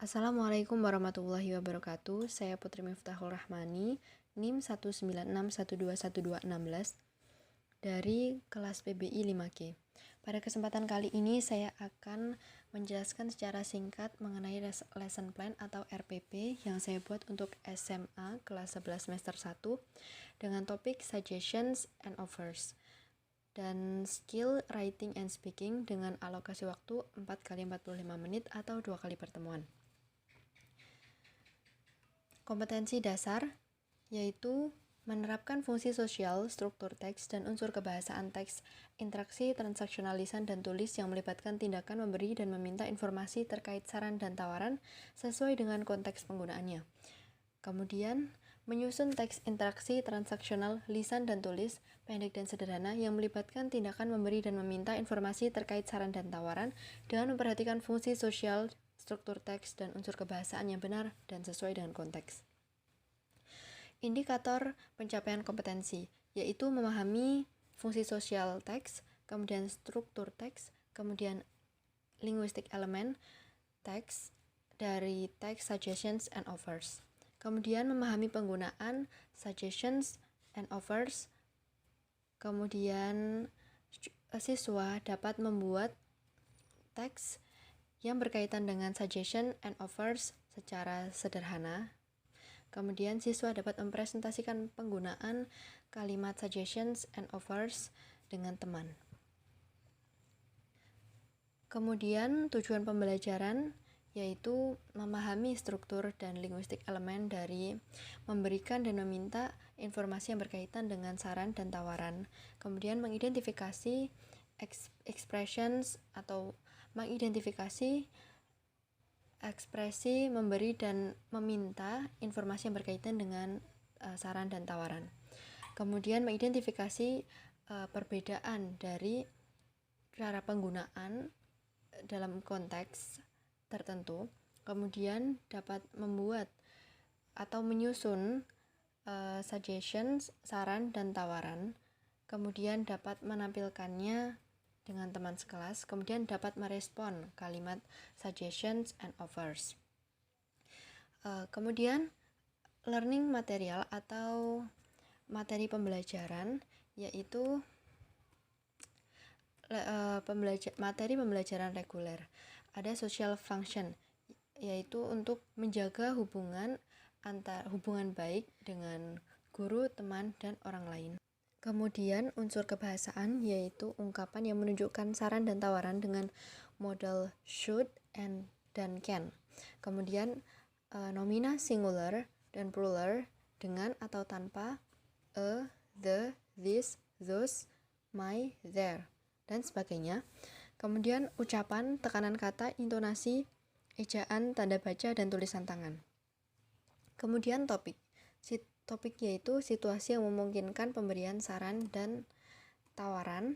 Assalamualaikum warahmatullahi wabarakatuh. Saya Putri Miftahul Rahmani, NIM 196121216 dari kelas PBI 5G. Pada kesempatan kali ini saya akan menjelaskan secara singkat mengenai lesson plan atau RPP yang saya buat untuk SMA kelas 11 semester 1 dengan topik Suggestions and Offers dan skill writing and speaking dengan alokasi waktu 4x45 menit atau 2 kali pertemuan. Kompetensi dasar yaitu menerapkan fungsi sosial, struktur teks, dan unsur kebahasaan teks, interaksi, transaksional lisan dan tulis yang melibatkan tindakan memberi dan meminta informasi terkait saran dan tawaran sesuai dengan konteks penggunaannya. Kemudian, menyusun teks interaksi, transaksional, lisan dan tulis, pendek dan sederhana yang melibatkan tindakan memberi dan meminta informasi terkait saran dan tawaran dengan memperhatikan fungsi sosial, struktur teks, dan unsur kebahasaan yang benar dan sesuai dengan konteks. Indikator pencapaian kompetensi, yaitu memahami fungsi sosial teks, kemudian struktur teks, kemudian linguistic element teks dari teks suggestions and offers. Kemudian memahami penggunaan suggestions and offers. Kemudian siswa dapat membuat teks yang berkaitan dengan suggestion and offers secara sederhana. Kemudian siswa dapat mempresentasikan penggunaan kalimat suggestions and offers dengan teman. Kemudian tujuan pembelajaran yaitu memahami struktur dan linguistik elemen dari memberikan dan meminta informasi yang berkaitan dengan saran dan tawaran. Kemudian mengidentifikasi expressions atau mengidentifikasi ekspresi memberi dan meminta informasi yang berkaitan dengan saran dan tawaran. Kemudian mengidentifikasi perbedaan dari cara penggunaan dalam konteks tertentu. Kemudian dapat membuat atau menyusun suggestions, saran dan tawaran. Kemudian dapat menampilkannya dengan teman sekelas, kemudian dapat merespon kalimat suggestions and offers. Kemudian learning material atau materi pembelajaran yaitu materi pembelajaran reguler. Ada social function yaitu untuk menjaga hubungan baik dengan guru, teman, dan orang lain. Kemudian unsur kebahasaan yaitu ungkapan yang menunjukkan saran dan tawaran dengan modal should dan can. Kemudian nomina singular dan plural dengan atau tanpa a, the, this, those, my, their, dan sebagainya. Kemudian ucapan, tekanan kata, intonasi, ejaan, tanda baca, dan tulisan tangan. Kemudian topik. Topik yaitu situasi yang memungkinkan pemberian saran dan tawaran,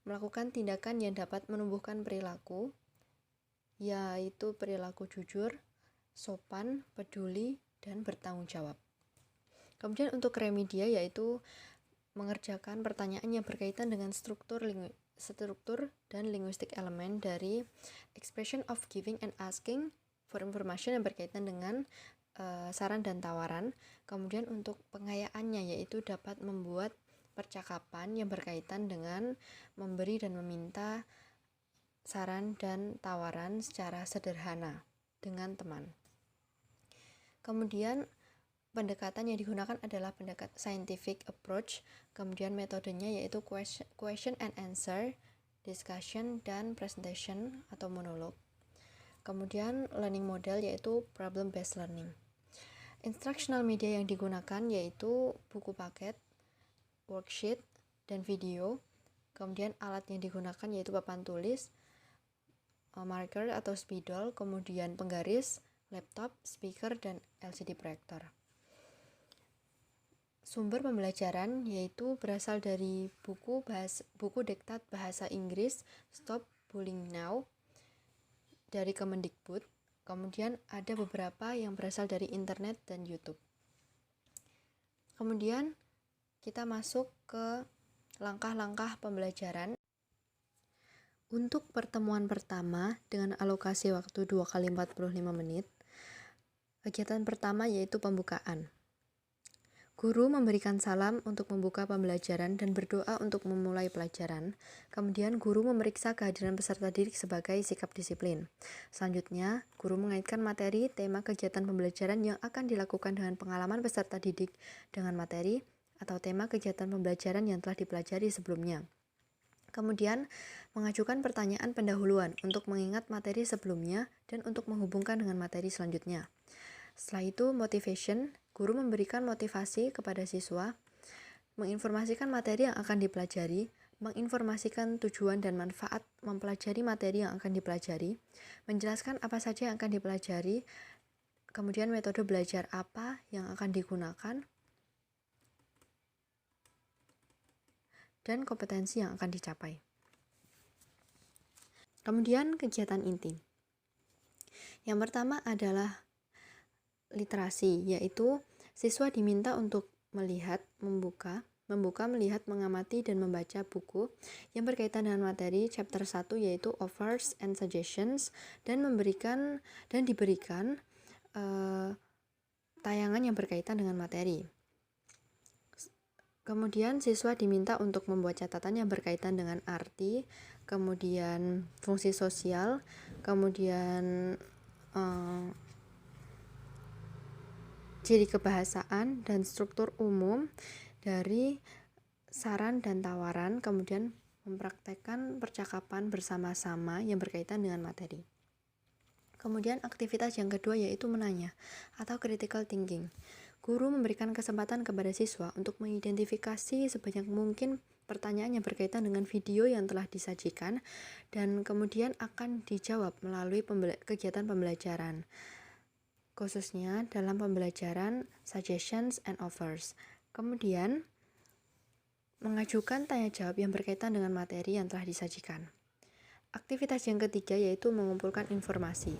melakukan tindakan yang dapat menumbuhkan perilaku, yaitu perilaku jujur, sopan, peduli, dan bertanggung jawab. Kemudian untuk remedia yaitu mengerjakan pertanyaan yang berkaitan dengan struktur dan linguistik elemen dari expression of giving and asking for information yang berkaitan dengan saran dan tawaran. Kemudian untuk pengayaannya yaitu dapat membuat percakapan yang berkaitan dengan memberi dan meminta saran dan tawaran secara sederhana dengan teman. Kemudian pendekatan yang digunakan adalah pendekatan scientific approach. Kemudian metodenya yaitu question and answer, discussion, dan presentation atau monolog. Kemudian learning model yaitu problem based learning. Instructional media yang digunakan yaitu buku paket, worksheet, dan video. Kemudian alat yang digunakan yaitu papan tulis, marker atau spidol, kemudian penggaris, laptop, speaker, dan LCD proyektor. Sumber pembelajaran yaitu berasal dari buku diktat bahasa Inggris Stop Bullying Now dari Kemendikbud. Kemudian ada beberapa yang berasal dari internet dan YouTube. Kemudian kita masuk ke langkah-langkah pembelajaran. Untuk pertemuan pertama dengan alokasi waktu 2 kali 45 menit, kegiatan pertama yaitu pembukaan. Guru memberikan salam untuk membuka pembelajaran dan berdoa untuk memulai pelajaran. Kemudian guru memeriksa kehadiran peserta didik sebagai sikap disiplin. Selanjutnya, guru mengaitkan materi, tema kegiatan pembelajaran yang akan dilakukan dengan pengalaman peserta didik dengan materi atau tema kegiatan pembelajaran yang telah dipelajari sebelumnya. Kemudian, mengajukan pertanyaan pendahuluan untuk mengingat materi sebelumnya dan untuk menghubungkan dengan materi selanjutnya. Setelah itu, motivation, guru memberikan motivasi kepada siswa, menginformasikan materi yang akan dipelajari, menginformasikan tujuan dan manfaat mempelajari materi yang akan dipelajari, menjelaskan apa saja yang akan dipelajari, kemudian metode belajar apa yang akan digunakan, dan kompetensi yang akan dicapai. Kemudian kegiatan inti. Yang pertama adalah literasi, yaitu siswa diminta untuk melihat, membuka, melihat, mengamati, dan membaca buku yang berkaitan dengan materi chapter 1 yaitu offers and suggestions dan diberikan tayangan yang berkaitan dengan materi. Kemudian siswa diminta untuk membuat catatan yang berkaitan dengan arti, kemudian fungsi sosial, kemudian ciri kebahasaan dan struktur umum dari saran dan tawaran, kemudian mempraktekkan percakapan bersama-sama yang berkaitan dengan materi. Kemudian aktivitas yang kedua yaitu menanya atau critical thinking. Guru memberikan kesempatan kepada siswa untuk mengidentifikasi sebanyak mungkin pertanyaan yang berkaitan dengan video yang telah disajikan dan kemudian akan dijawab melalui kegiatan pembelajaran, khususnya dalam pembelajaran suggestions and offers. Kemudian, mengajukan tanya jawab yang berkaitan dengan materi yang telah disajikan. Aktivitas yang ketiga yaitu mengumpulkan informasi.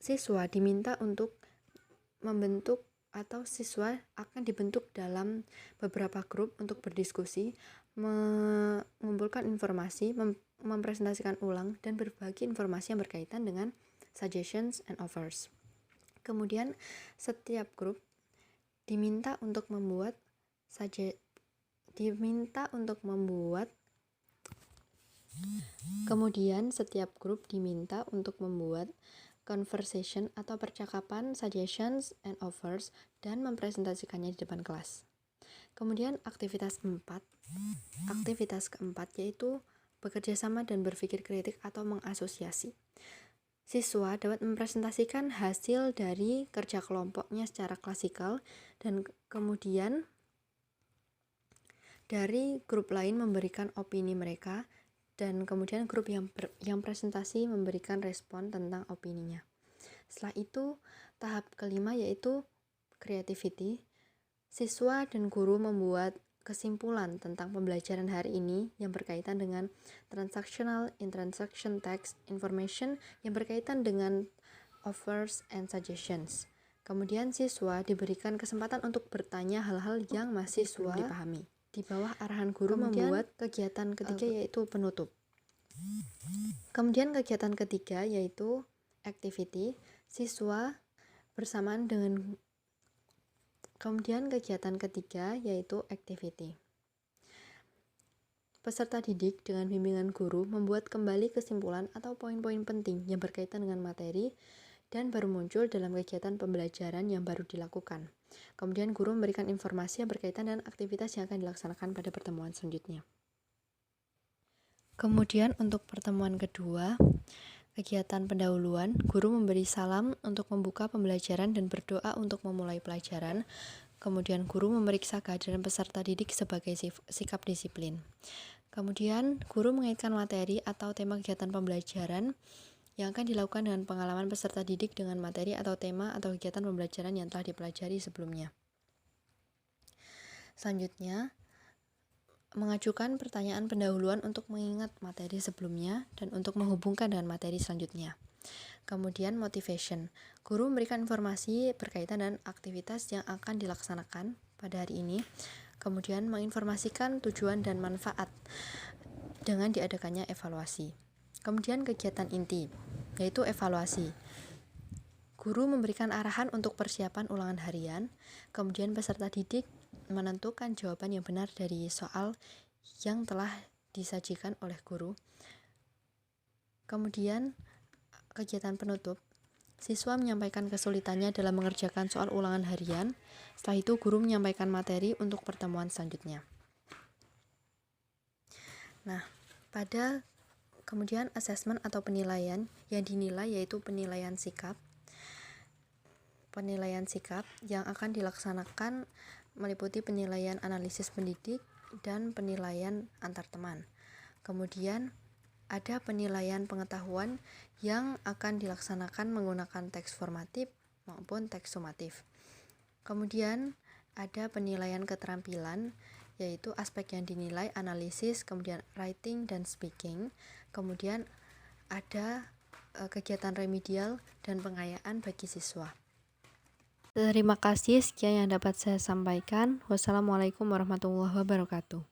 Siswa diminta untuk membentuk atau siswa akan dibentuk dalam beberapa grup untuk berdiskusi, mengumpulkan informasi, mempresentasikan ulang, dan berbagi informasi yang berkaitan dengan suggestions and offers. Kemudian setiap grup diminta untuk membuat conversation atau percakapan, suggestions and offers, dan mempresentasikannya di depan kelas. Kemudian aktivitas keempat yaitu bekerja sama dan berpikir kritik atau mengasosiasi. Siswa dapat mempresentasikan hasil dari kerja kelompoknya secara klasikal dan kemudian dari grup lain memberikan opini mereka dan kemudian grup yang presentasi memberikan respon tentang opininya. Setelah itu, tahap kelima yaitu creativity. Siswa dan guru membuat kesimpulan tentang pembelajaran hari ini yang berkaitan dengan transactional, in-transaction text, information yang berkaitan dengan offers and suggestions. Kemudian siswa diberikan kesempatan untuk bertanya hal-hal yang masih belum dipahami. Di bawah arahan guru membuat kegiatan ketiga yaitu penutup. Kemudian kegiatan ketiga yaitu activity. Siswa bersamaan dengan kemudian kegiatan ketiga yaitu activity. Peserta didik dengan bimbingan guru membuat kembali kesimpulan atau poin-poin penting yang berkaitan dengan materi dan baru muncul dalam kegiatan pembelajaran yang baru dilakukan. Kemudian guru memberikan informasi yang berkaitan dengan aktivitas yang akan dilaksanakan pada pertemuan selanjutnya. Kemudian untuk pertemuan kedua, kegiatan pendahuluan, guru memberi salam untuk membuka pembelajaran dan berdoa untuk memulai pelajaran. Kemudian guru memeriksa kehadiran peserta didik sebagai sikap disiplin. Kemudian guru mengaitkan materi atau tema kegiatan pembelajaran yang akan dilakukan dengan pengalaman peserta didik dengan materi atau tema atau kegiatan pembelajaran yang telah dipelajari sebelumnya. Selanjutnya, mengajukan pertanyaan pendahuluan untuk mengingat materi sebelumnya dan untuk menghubungkan dengan materi selanjutnya. Kemudian motivation, guru memberikan informasi berkaitan dengan aktivitas yang akan dilaksanakan pada hari ini. Kemudian menginformasikan tujuan dan manfaat dengan diadakannya evaluasi. Kemudian kegiatan inti, yaitu evaluasi. Guru memberikan arahan untuk persiapan ulangan harian, kemudian peserta didik menentukan jawaban yang benar dari soal yang telah disajikan oleh guru. Kemudian kegiatan penutup, siswa menyampaikan kesulitannya dalam mengerjakan soal ulangan harian. Setelah itu guru menyampaikan materi untuk pertemuan selanjutnya. Nah, pada kemudian asesmen atau penilaian yang dinilai yaitu penilaian sikap. Penilaian sikap yang akan dilaksanakan meliputi penilaian analisis pendidik dan penilaian antar teman. Kemudian ada penilaian pengetahuan yang akan dilaksanakan menggunakan teks formatif maupun teks sumatif. Kemudian ada penilaian keterampilan, yaitu aspek yang dinilai analisis, kemudian writing dan speaking. Kemudian ada kegiatan remedial dan pengayaan bagi siswa. Terima kasih, sekian yang dapat saya sampaikan. Wassalamualaikum warahmatullahi wabarakatuh.